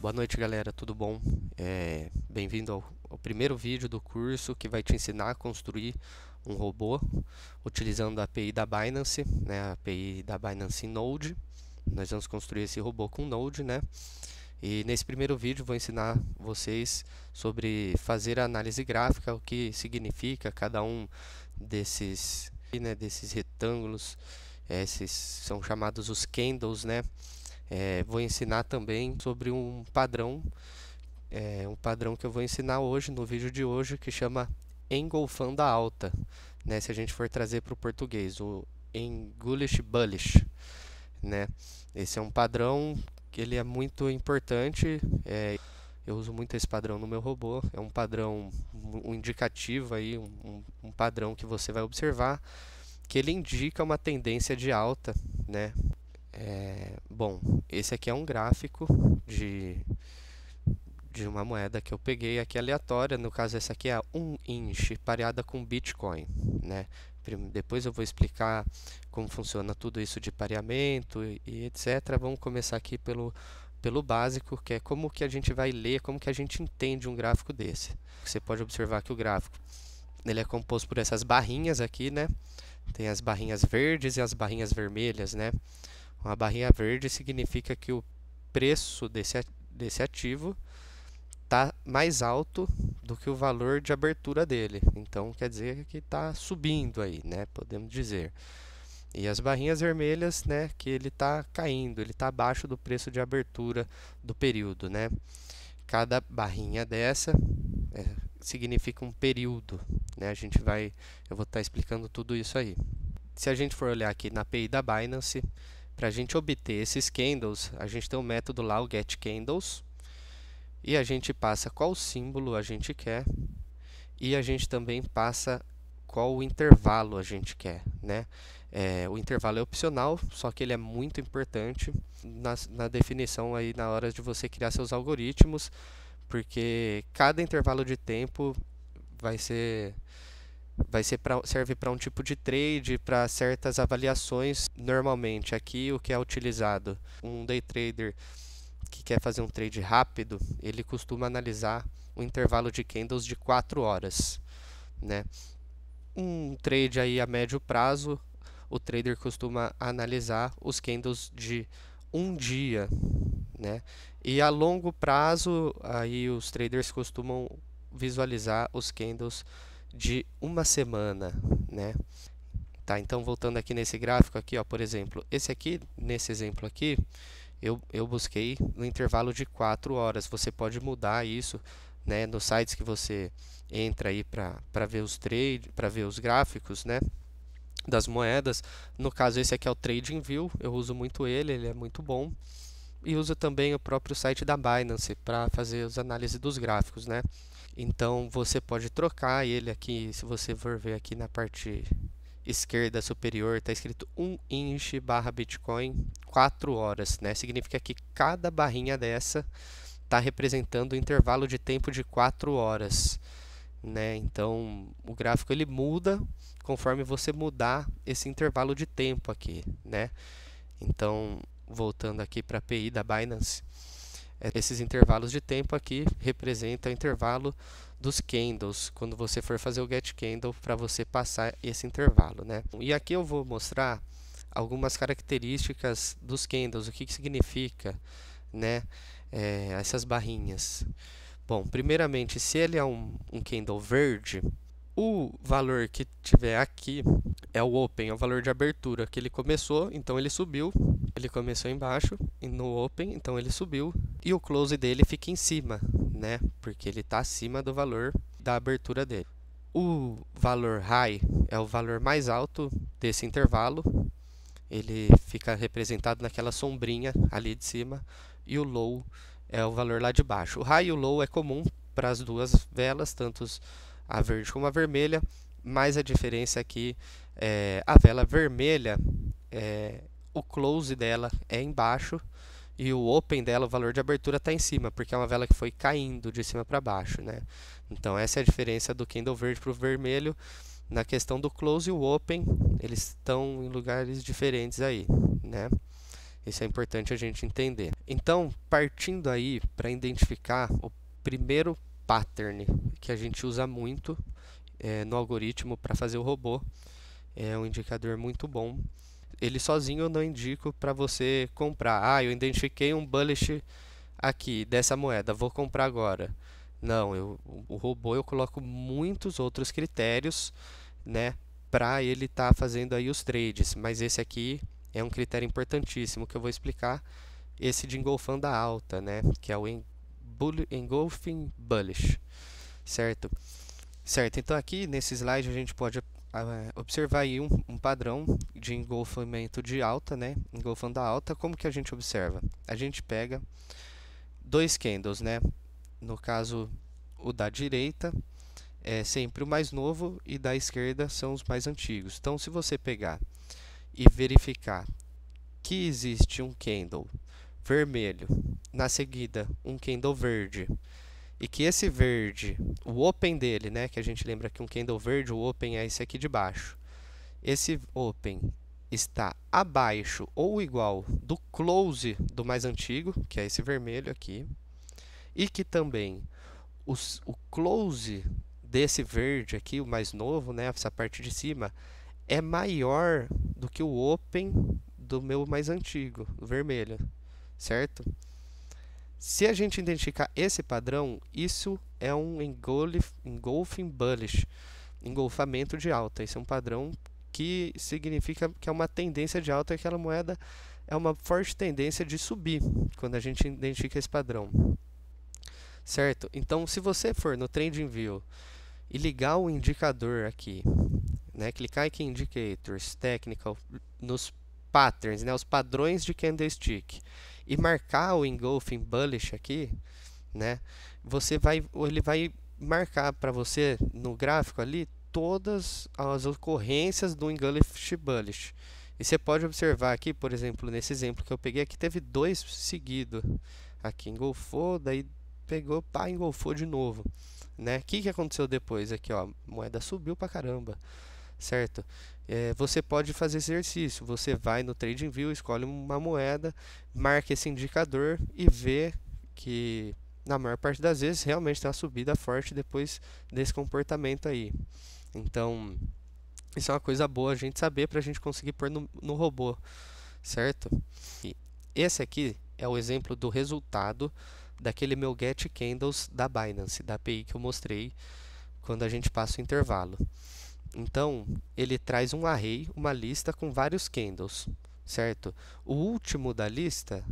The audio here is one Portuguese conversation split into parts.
Boa noite, galera, tudo bom? Bem-vindo ao primeiro vídeo do curso que vai te ensinar a construir um robô utilizando a API da Binance, né, a API da Binance Node. Nós vamos construir esse robô com Node, né? E nesse primeiro vídeo vou ensinar vocês sobre fazer a análise gráfica, o que significa cada um desses retângulos. Esses são chamados os candles, né? Vou ensinar também sobre um padrão que eu vou ensinar hoje, no vídeo de hoje, que chama engolfando a alta, né? Se a gente for trazer para o português, o English Bullish, né? Esse é um padrão que ele é muito importante, eu uso muito esse padrão no meu robô, é um padrão, um indicativo aí, um padrão que você vai observar, que ele indica uma tendência de alta, né? Bom, esse aqui é um gráfico de uma moeda que eu peguei aqui aleatória, no caso essa aqui é a 1 inch pareada com Bitcoin, né? Depois eu vou explicar como funciona tudo isso de pareamento e etc. Vamos começar aqui pelo básico, que é como que a gente vai ler, como que a gente entende um gráfico desse. Você pode observar que o gráfico ele é composto por essas barrinhas aqui, né? Tem as barrinhas verdes e as barrinhas vermelhas, né? Uma barrinha verde significa que o preço desse ativo está mais alto do que o valor de abertura dele. Então, quer dizer que está subindo aí, né? Podemos dizer. E as barrinhas vermelhas, né? Que ele está caindo, ele está abaixo do preço de abertura do período, né? Cada barrinha dessa significa um período, né? Eu vou estar explicando tudo isso aí. Se a gente for olhar aqui na API da Binance, para a gente obter esses candles, a gente tem um método lá, o getCandles, e a gente passa qual símbolo a gente quer, e a gente também passa qual intervalo a gente quer, né? O intervalo é opcional, só que ele é muito importante na definição aí na hora de você criar seus algoritmos, porque cada intervalo de tempo serve para um tipo de trade, para certas avaliações. Normalmente, aqui o que é utilizado, um day trader que quer fazer um trade rápido, ele costuma analisar um intervalo de candles de 4 horas, né? Um trade aí a médio prazo, o trader costuma analisar os candles de um dia, né? E a longo prazo, aí os traders costumam visualizar os candles de uma semana, né? Tá, então voltando aqui nesse gráfico aqui, ó, por exemplo, nesse exemplo aqui, eu busquei no intervalo de 4 horas. Você pode mudar isso, né, nos sites que você entra aí para ver os gráficos, né, das moedas. No caso, esse aqui é o TradingView, eu uso muito ele é muito bom. E uso também o próprio site da Binance para fazer as análises dos gráficos, né? Então você pode trocar ele aqui, se você for ver aqui na parte esquerda superior, está escrito 1 inch barra Bitcoin 4 horas, né? Significa que cada barrinha dessa está representando um intervalo de tempo de 4 horas, né? Então o gráfico ele muda conforme você mudar esse intervalo de tempo aqui, né? Então voltando aqui para a API da Binance, esses intervalos de tempo aqui representam o intervalo dos candles, quando você for fazer o getCandle para você passar esse intervalo, né? E aqui eu vou mostrar algumas características dos candles, o que significa, né, essas barrinhas. Bom, primeiramente, se ele é um candle verde, o valor que tiver aqui é o open, é o valor de abertura que ele começou, então ele subiu. Ele começou embaixo e no open, então ele subiu. E o close dele fica em cima, né? Porque ele está acima do valor da abertura dele. O valor high é o valor mais alto desse intervalo. Ele fica representado naquela sombrinha ali de cima. E o low é o valor lá de baixo. O high e o low é comum para as duas velas, tanto a verde como a vermelha, mas a diferença aqui é a vela vermelha, o close dela é embaixo e o open dela, o valor de abertura, está em cima, porque é uma vela que foi caindo de cima para baixo, né? Então essa é a diferença do candle verde para o vermelho. Na questão do close e o open, eles estão em lugares diferentes aí, né? Isso é importante a gente entender. Então, partindo aí para identificar o primeiro pattern que a gente usa muito no algoritmo para fazer o robô, é um indicador muito bom. Ele sozinho eu não indico para você comprar. Eu identifiquei um bullish aqui dessa moeda, vou comprar agora. Não, o robô eu coloco muitos outros critérios, né, para ele estar fazendo aí os trades, mas esse aqui é um critério importantíssimo que eu vou explicar, esse de engolfando a alta, né, que é o engulfing bullish, certo? Certo, então aqui nesse slide a gente pode observar aí um padrão de engolfamento de alta, né, engolfando a alta. Como que a gente observa? A gente pega dois candles, né, no caso o da direita é sempre o mais novo e da esquerda são os mais antigos. Então, se você pegar e verificar que existe um candle vermelho, na seguida um candle verde, e que esse verde, o open dele, né, que a gente lembra que um candle verde, o open é esse aqui de baixo, esse open está abaixo ou igual do close do mais antigo, que é esse vermelho aqui, e que também o close desse verde aqui, o mais novo, né, essa parte de cima, é maior do que o open do meu mais antigo, o vermelho, certo? Se a gente identificar esse padrão, isso é um engulfing bullish, engolfamento de alta. Isso é um padrão que significa que é uma tendência de alta, aquela moeda é uma forte tendência de subir, quando a gente identifica esse padrão. Certo? Então, se você for no TradingView e ligar o indicador aqui, né, clicar aqui em Indicators, Technical, nos Patterns, né, os padrões de candlestick, e marcar o Engulfing Bullish aqui, né, ele vai marcar para você no gráfico ali todas as ocorrências do Engulfing Bullish. E você pode observar aqui, por exemplo, nesse exemplo que eu peguei aqui, teve dois seguidos. Aqui engolfou, daí pegou, pá, engolfou de novo, né? O que aconteceu depois aqui, ó? A moeda subiu pra caramba, certo? Você pode fazer esse exercício. Você vai no TradingView, escolhe uma moeda, marca esse indicador e vê que na maior parte das vezes realmente tem uma subida forte depois desse comportamento aí. Então, isso é uma coisa boa a gente saber para a gente conseguir pôr no robô, certo? E esse aqui é o exemplo do resultado daquele meu Get Candles da Binance, da API que eu mostrei quando a gente passa o intervalo. Então, ele traz um array, uma lista com vários candles, certo? O último da lista,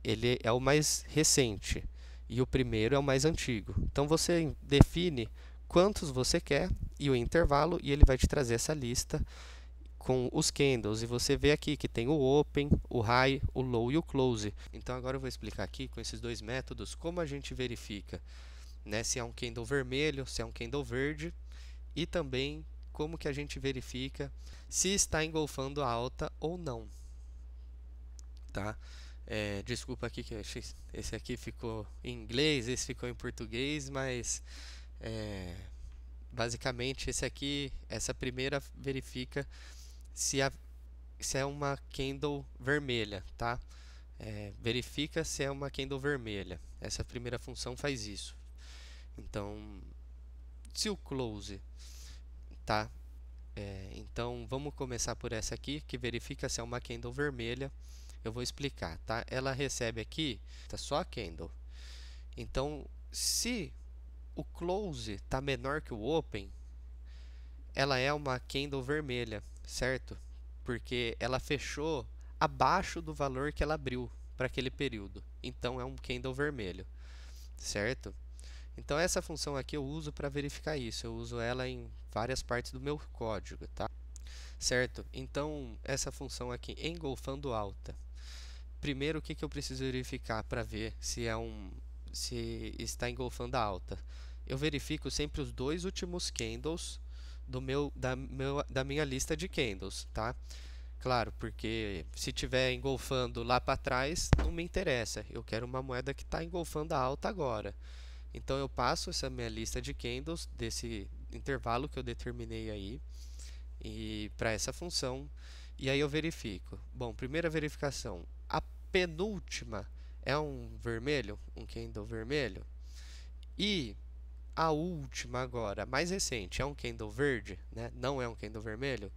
ele é o mais recente e o primeiro é o mais antigo. Então, você define quantos você quer e o intervalo e ele vai te trazer essa lista com os candles, e você vê aqui que tem o open, o high, o low e o close. Então agora eu vou explicar aqui com esses dois métodos como a gente verifica, né, se é um candle vermelho, se é um candle verde, e também como que a gente verifica se está engolfando a alta ou não, tá? Desculpa aqui que esse aqui ficou em inglês, esse ficou em português, mas basicamente esse aqui, essa primeira verifica se é uma candle vermelha, tá? Verifica se é uma candle vermelha. Essa primeira função faz isso. Então, se o close, tá? Então, vamos começar por essa aqui, que verifica se é uma candle vermelha. Eu vou explicar, tá? Ela recebe aqui, tá só a candle. Então, se o close está menor que o open, ela é uma candle vermelha, certo? Porque ela fechou abaixo do valor que ela abriu para aquele período. Então, é um candle vermelho, certo? Então, essa função aqui eu uso para verificar isso. Eu uso ela em várias partes do meu código, tá? Certo? Então, essa função aqui, engolfando alta. Primeiro, o que eu preciso verificar para ver se está engolfando a alta? Eu verifico sempre os dois últimos candles da minha lista de candles, tá? Claro, porque se estiver engolfando lá para trás, não me interessa. Eu quero uma moeda que está engolfando a alta agora. Então, eu passo essa minha lista de candles desse intervalo que eu determinei aí e para essa função, e aí eu verifico. Bom, primeira verificação, penúltima é um vermelho, um candle vermelho. E a última agora, mais recente, é um candle verde, né? Não é um candle vermelho.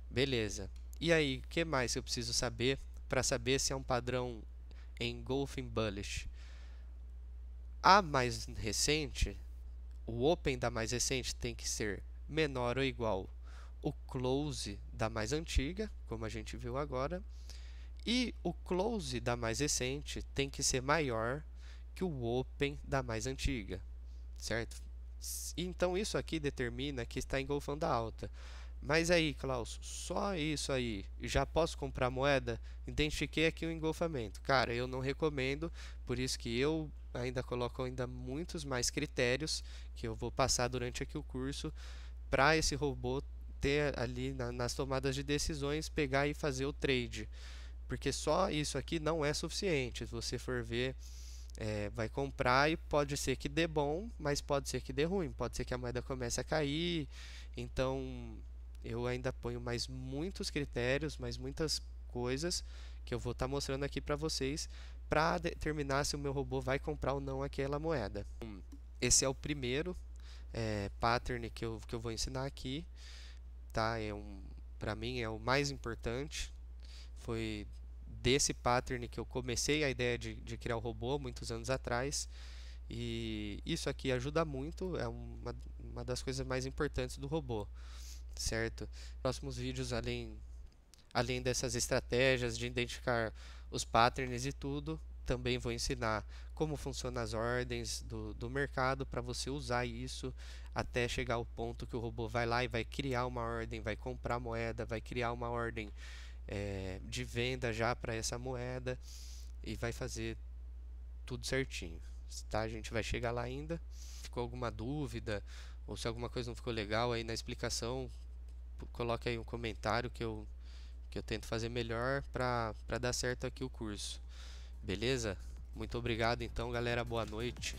Beleza. E aí, o que mais eu preciso saber para saber se é um padrão engulfing bullish? A mais recente, o open da mais recente tem que ser menor ou igual o close da mais antiga, como a gente viu agora, e o close da mais recente tem que ser maior que o open da mais antiga, certo? Então isso aqui determina que está engolfando a alta. Mas aí, Klaus, só isso aí, já posso comprar moeda? Identifiquei aqui o engolfamento. Cara, eu não recomendo, por isso que eu ainda coloco ainda muitos mais critérios que eu vou passar durante aqui o curso para esse robô ter ali nas tomadas de decisões, pegar e fazer o trade. Porque só isso aqui não é suficiente. Se você for ver, vai comprar e pode ser que dê bom, mas pode ser que dê ruim, pode ser que a moeda comece a cair. Então eu ainda ponho mais muitos critérios, mais muitas coisas que eu vou estar mostrando aqui para vocês para determinar se o meu robô vai comprar ou não aquela moeda. Esse é o primeiro pattern que eu vou ensinar aqui, tá? Para mim é o mais importante. Foi desse pattern que eu comecei a ideia de criar o robô muitos anos atrás. E isso aqui ajuda muito, é uma das coisas mais importantes do robô, certo? Próximos vídeos, além dessas estratégias de identificar os patterns e tudo, também vou ensinar como funcionam as ordens do mercado para você usar isso até chegar ao ponto que o robô vai lá e vai criar uma ordem, vai comprar moeda, vai criar uma ordem de venda já para essa moeda e vai fazer tudo certinho, tá? A gente vai chegar lá ainda. Ficou alguma dúvida ou se alguma coisa não ficou legal aí na explicação, coloque aí um comentário que eu tento fazer melhor para dar certo aqui o curso. Beleza? Muito obrigado então, galera. Boa noite.